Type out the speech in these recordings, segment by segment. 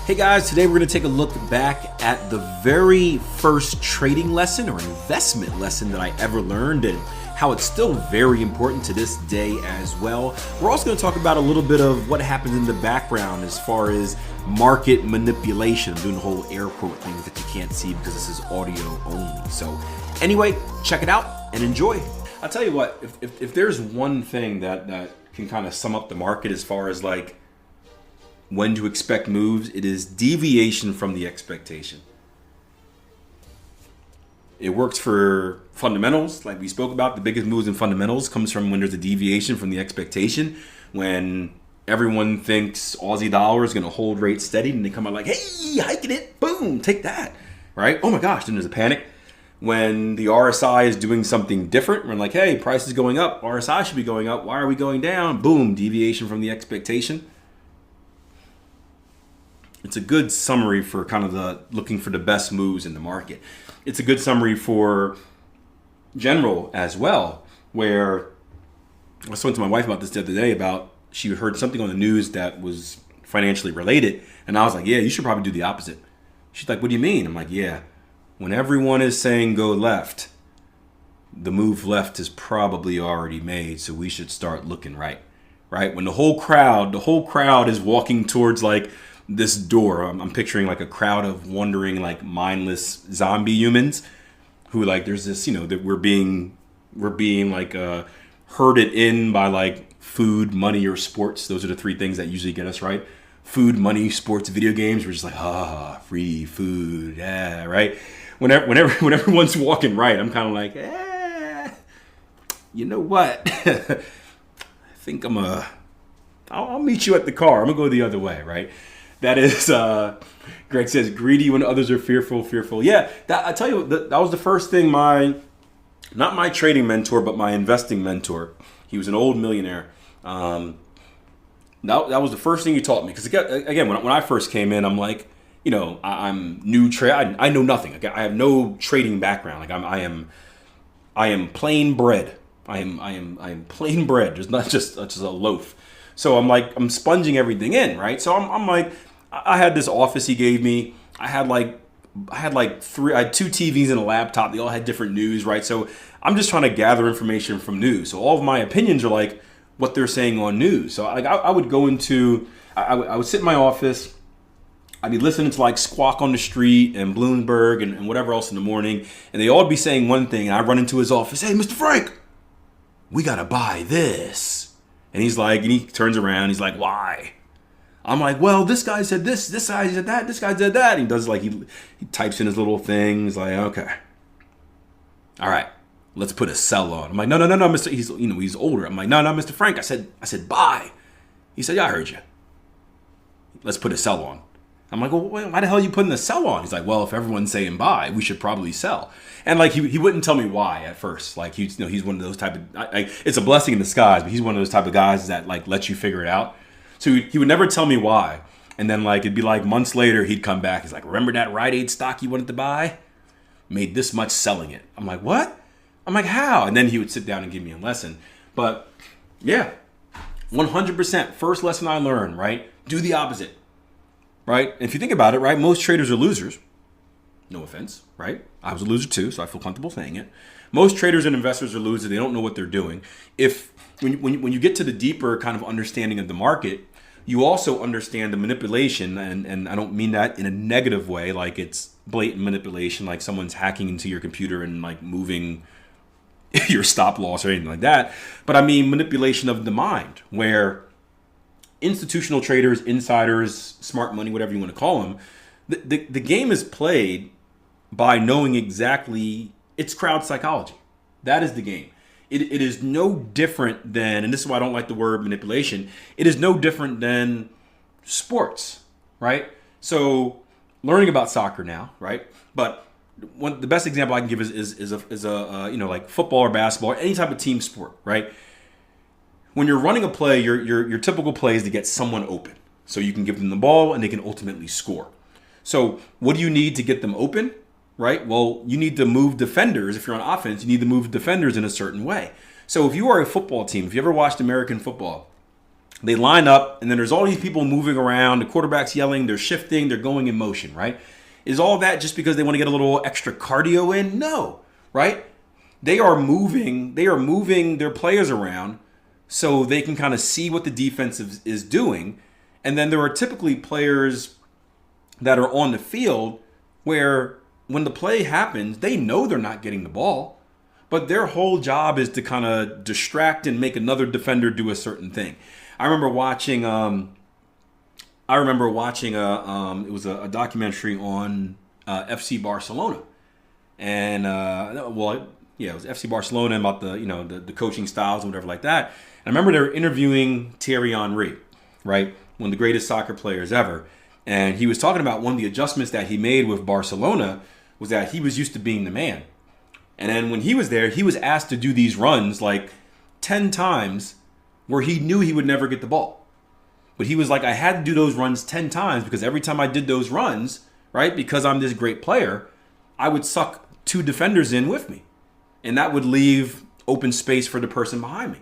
Hey guys, today we're going to take a look back at the very first trading lesson or investment lesson that I ever learned and how it's still very important to this day as well. We're also going to talk about a little bit of what happens in the background as far as market manipulation. I'm doing the whole air quote things that you can't see because this is audio only. So anyway, check it out and enjoy. I'll tell you what, if there's one thing that can kind of sum up the market as far as like when to expect moves, it is deviation from the expectation. It works for fundamentals, like we spoke about. The biggest moves in fundamentals comes from when there's a deviation from the expectation. When everyone thinks Aussie dollar is going to hold rate steady, and they come out like, "Hey, hiking it, boom, take that," right? Oh my gosh! Then there's a panic. When the RSI is doing something different, we're like, "Hey, price is going up. RSI should be going up. Why are we going down?" Boom, deviation from the expectation. It's a good summary for kind of the looking for the best moves in the market. It's a good summary for general as well, where I was talking to my wife about this the other day about she heard something on the news that was financially related. And I was like, yeah, you should probably do the opposite. She's like, what do you mean? I'm like, yeah, when everyone is saying go left, the move left is probably already made. So we should start looking right? When the whole crowd is walking towards like this door. I'm picturing like a crowd of wandering, like mindless zombie humans who like there's this, that we're being like herded in by like food, money, or sports. Those are the three things that usually get us, right? Food, money, sports, video games. We're just like, free food, yeah, right? When everyone's walking right, I'm kind of like, you know what? I think I'll meet you at the car. I'm gonna go the other way, right? That is, Greg says, greedy when others are fearful. Yeah, I tell you, that was the first thing not my trading mentor, but my investing mentor. He was an old millionaire. That was the first thing he taught me. Because again, when I first came in, I'm like, I'm new I know nothing. I have no trading background. Like I am plain bread. I am plain bread. There's not just a loaf. So I'm sponging everything in, right? So I'm like, I had this office he gave me. I had two TVs and a laptop. They all had different news, right? So I'm just trying to gather information from news. So all of my opinions are like what they're saying on news. So I would go into, I would sit in my office. I'd be listening to like Squawk on the Street and Bloomberg and whatever else in the morning. And they all be saying one thing. And I run into his office. Hey, Mr. Frank, we got to buy this. And he's like, and he turns around. He's like, why? I'm like, well, this guy said this guy said that, this guy said that. And he does like, he types in his little thing. He's like, okay. All right, let's put a sell on. I'm like, no, Mr. He's older. I'm like, no, Mr. Frank. I said, buy. He said, yeah, I heard you. Let's put a sell on. I'm like, well, why the hell are you putting a sell on? He's like, well, if everyone's saying buy, we should probably sell. And like, he wouldn't tell me why at first. Like, he's one of those type of, it's a blessing in disguise, but he's one of those type of guys that like lets you figure it out. So he would never tell me why. And then like, it'd be like months later, he'd come back. He's like, remember that Rite Aid stock you wanted to buy? Made this much selling it. I'm like, what? I'm like, how? And then he would sit down and give me a lesson. But yeah, 100% first lesson I learned, right? Do the opposite. Right? And if you think about it, right, most traders are losers. No offense, right? I was a loser too, so I feel comfortable saying it. Most traders and investors are losers. They don't know what they're doing. When you get to the deeper kind of understanding of the market, you also understand the manipulation, and I don't mean that in a negative way, like it's blatant manipulation, like someone's hacking into your computer and like moving your stop loss or anything like that. But I mean manipulation of the mind, where institutional traders, insiders, smart money, whatever you want to call them, the game is played by knowing exactly, it's crowd psychology. That is the game. It is no different than, and this is why I don't like the word manipulation, it is no different than sports, right? So learning about soccer now, right? But the best example I can give is a like football or basketball or any type of team sport, right? When you're running a play, your typical play is to get someone open. So you can give them the ball and they can ultimately score. So what do you need to get them open? Right? Well, you need to move defenders. If you're on offense, you need to move defenders in a certain way. So if you are a football team, if you ever watched American football, They line up, and then there's all these people moving around. The quarterback's yelling, they're shifting, they're going in motion, right? Is all that just because they want to get a little extra cardio in? No, right? They are moving their players around so they can kind of see what the defense is doing. And then there are typically players that are on the field where when the play happens, they know they're not getting the ball, but their whole job is to kind of distract and make another defender do a certain thing. I remember watching it was a documentary on FC Barcelona, and it was FC Barcelona about the coaching styles and whatever like that. And I remember they were interviewing Thierry Henry, right, one of the greatest soccer players ever, and he was talking about one of the adjustments that he made with Barcelona was that he was used to being the man, and then when he was there, he was asked to do these runs like 10 times where he knew he would never get the ball. But he was like, I had to do those runs 10 times because every time I did those runs, right, because I'm this great player, I would suck 2 defenders in with me. And that would leave open space for the person behind me.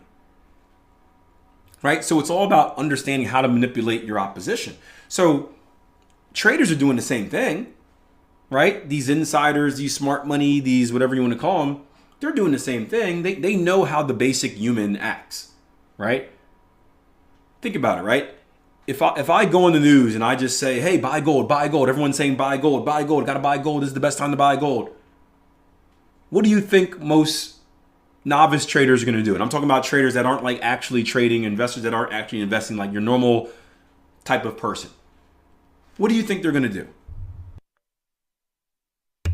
Right? So it's all about understanding how to manipulate your opposition. So traders are doing the same thing, right? These insiders, these smart money, these whatever you want to call them, they're doing the same thing. They know how the basic human acts. Right? Think about it, right? If I go on the news and I just say, hey, buy gold, everyone's saying buy gold, gotta buy gold, this is the best time to buy gold. What do you think most novice traders are going to do? And I'm talking about traders that aren't like actually trading, investors that aren't actually investing, like your normal type of person. What do you think they're going to do?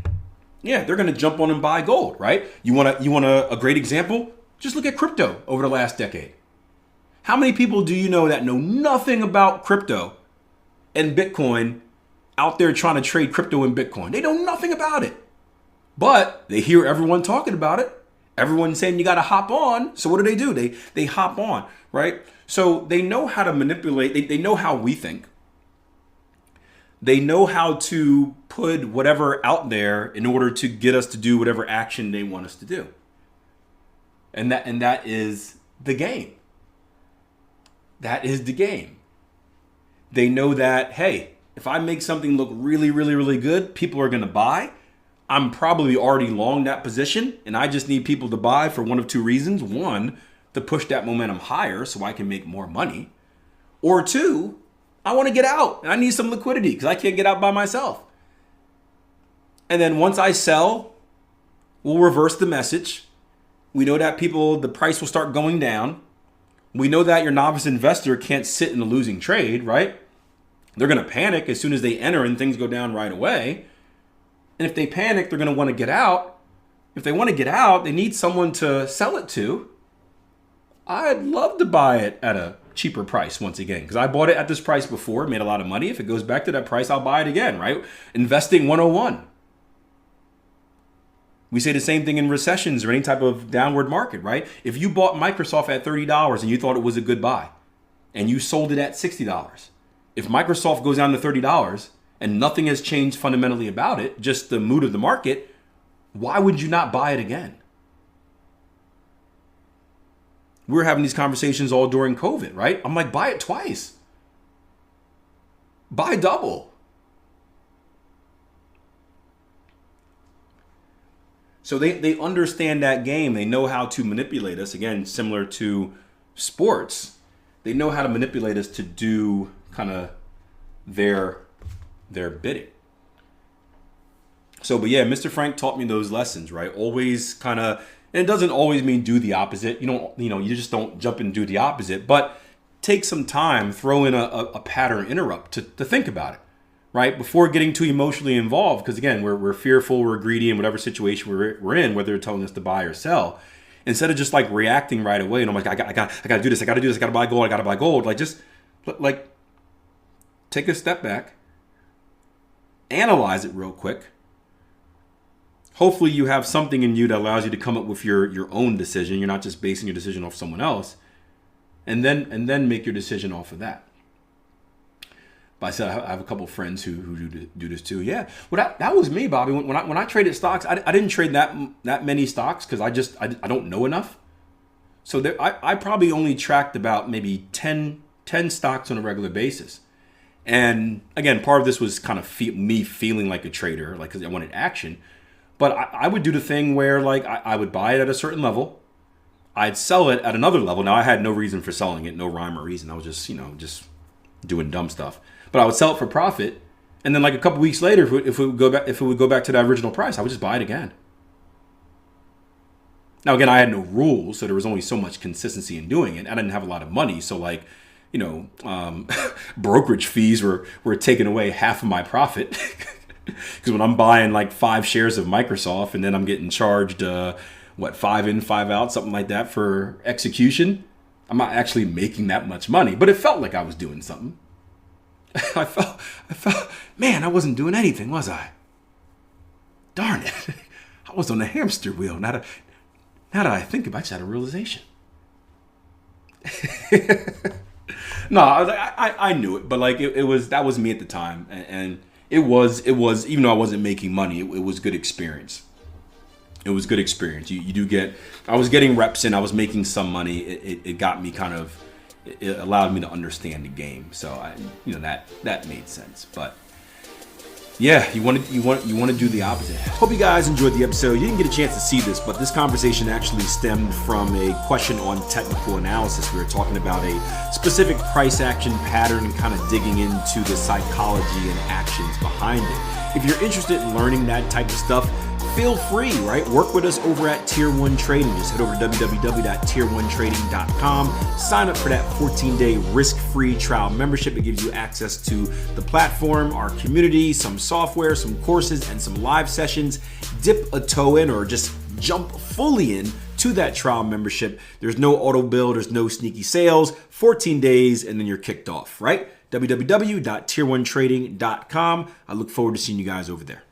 Yeah, they're going to jump on and buy gold, right? You want a great example? Just look at crypto over the last decade. How many people do you know that know nothing about crypto and Bitcoin out there trying to trade crypto and Bitcoin? They know nothing about it, but they hear everyone talking about it. Everyone's saying you got to hop on. So what do? They hop on, right? So they know how to manipulate. They know how we think. They know how to put whatever out there in order to get us to do whatever action they want us to do. And that is the game. That is the game. They know that, hey, if I make something look really, really, really good, people are going to buy. I'm probably already long that position, and I just need people to buy for one of 2 reasons. 1, to push that momentum higher so I can make more money. Or 2, I want to get out, and I need some liquidity because I can't get out by myself. And then once I sell, we'll reverse the message. We know that the price will start going down. We know that your novice investor can't sit in a losing trade, right? They're going to panic as soon as they enter and things go down right away. And if they panic, they're going to want to get out. If they want to get out, they need someone to sell it to. I'd love to buy it at a cheaper price once again, because I bought it at this price before, made a lot of money. If it goes back to that price, I'll buy it again, right? Investing 101. We say the same thing in recessions or any type of downward market, right? If you bought Microsoft at $30 and you thought it was a good buy and you sold it at $60, if Microsoft goes down to $30 and nothing has changed fundamentally about it, just the mood of the market, why would you not buy it again? We were having these conversations all during COVID, right? I'm like, buy it twice. Buy double. So they understand that game. They know how to manipulate us. Again, similar to sports, they know how to manipulate us to do kind of their bidding. So, but yeah, Mr. Frank taught me those lessons, right? Always kind of, and it doesn't always mean do the opposite. You just don't jump and do the opposite, but take some time, throw in a pattern interrupt to think about it. Right? Before getting too emotionally involved, because again, we're fearful, we're greedy in whatever situation we're in, whether they're telling us to buy or sell. Instead of just like reacting right away, and I'm like, I got to do this, I got to buy gold, like just like take a step back, analyze it real quick. Hopefully you have something in you that allows you to come up with your own decision. You're not just basing your decision off someone else, and then make your decision off of that. But I said I have a couple of friends who do this too. Yeah, well that was me, Bobby. When I traded stocks, I didn't trade that many stocks because I don't know enough. So I probably only tracked about maybe 10 10 stocks on a regular basis. And again, part of this was kind of me feeling like a trader, like because I wanted action. But I would do the thing where like I would buy it at a certain level. I'd sell it at another level. Now I had no reason for selling it, no rhyme or reason. I was just, just doing dumb stuff. But I would sell it for profit. And then like a couple weeks later, if it would go back to that original price, I would just buy it again. Now, again, I had no rules, so there was only so much consistency in doing it. I didn't have a lot of money, so like, brokerage fees were taking away half of my profit. Because when I'm buying like 5 shares of Microsoft and then I'm getting charged, 5 in, 5 out, something like that for execution, I'm not actually making that much money. But it felt like I was doing something. I felt, man, I wasn't doing anything, was I? Darn it. I was on the hamster wheel. Now that I think about it, I just had a realization. No, I knew it, but like that was me at the time, and it was even though I wasn't making money, it was good experience. It was good experience. You do get. I was getting reps in. I was making some money. It got me kind of. It allowed me to understand the game. So that made sense, but. Yeah, you want to do the opposite. Hope you guys enjoyed the episode. You didn't get a chance to see this, but this conversation actually stemmed from a question on technical analysis. We were talking about a specific price action pattern and kind of digging into the psychology and actions behind it. If you're interested in learning that type of stuff, feel free, right? Work with us over at Tier 1 Trading. Just head over to www.tier1trading.com. Sign up for that 14-day risk-free trial membership. It gives you access to the platform, our community, some software, some courses, and some live sessions. Dip a toe in or just jump fully in to that trial membership. There's no auto bill. There's no sneaky sales. 14 days, and then you're kicked off, right? www.tier1trading.com. I look forward to seeing you guys over there.